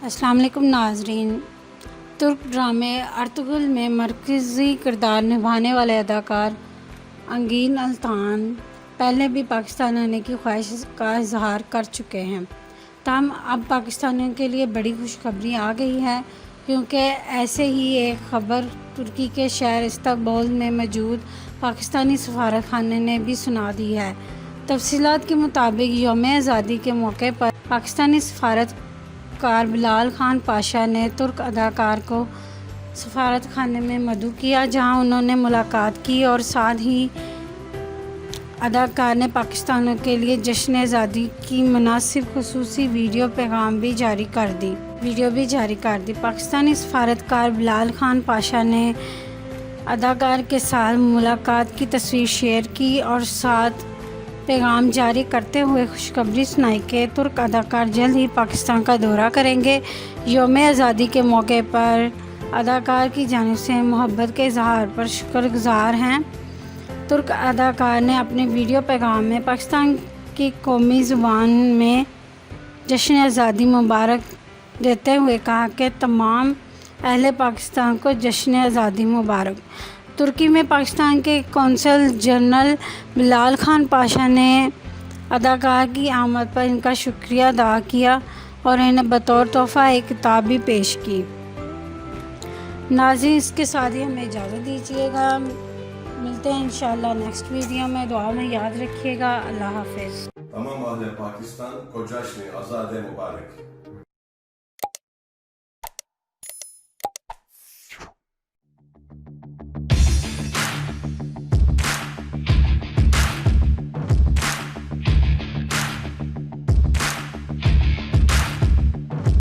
السلام علیکم ناظرین۔ ترک ڈرامے ارطغرل میں مرکزی کردار نبھانے والے اداکار انگن التان پہلے بھی پاکستان آنے کی خواہش کا اظہار کر چکے ہیں، تاہم اب پاکستانیوں کے لیے بڑی خوشخبری آ گئی ہے، کیونکہ ایسے ہی ایک خبر ترکی کے شہر استنبول میں موجود پاکستانی سفارت خانے نے بھی سنا دی ہے۔ تفصیلات کے مطابق یوم آزادی کے موقع پر پاکستانی سفارت کار بلال خان پاشا نے ترک اداکار کو سفارت خانے میں مدعو کیا، جہاں انہوں نے ملاقات کی اور ساتھ ہی اداکار نے پاکستانیوں کے لیے جشن آزادی کی مناسب خصوصی ویڈیو بھی جاری کر دی۔ پاکستانی سفارت کار بلال خان پاشا نے اداکار کے ساتھ ملاقات کی تصویر شیئر کی اور ساتھ پیغام جاری کرتے ہوئے خوشخبری سنائی کہ ترک اداکار جلد ہی پاکستان کا دورہ کریں گے۔ یوم آزادی کے موقع پر اداکار کی جانب سے محبت کے اظہار پر شکر گزار ہیں۔ ترک اداکار نے اپنے ویڈیو پیغام میں پاکستان کی قومی زبان میں جشن آزادی مبارک دیتے ہوئے کہا کہ تمام اہل پاکستان کو جشن آزادی مبارک۔ ترکی میں پاکستان کے قونصل جنرل بلال خان پاشا نے اداکار کی آمد پر ان کا شکریہ ادا کیا اور انہیں بطور تحفہ ایک کتاب بھی پیش کی۔ ناظرین، اس کے ساتھ ہی ہمیں اجازت دیجیے گا، ملتے ہیں انشاءاللہ نیکسٹ ویڈیو میں۔ دعا میں یاد رکھیے گا۔ اللہ حافظ۔ تمام اہل پاکستان کو جشن آزادی مبارک۔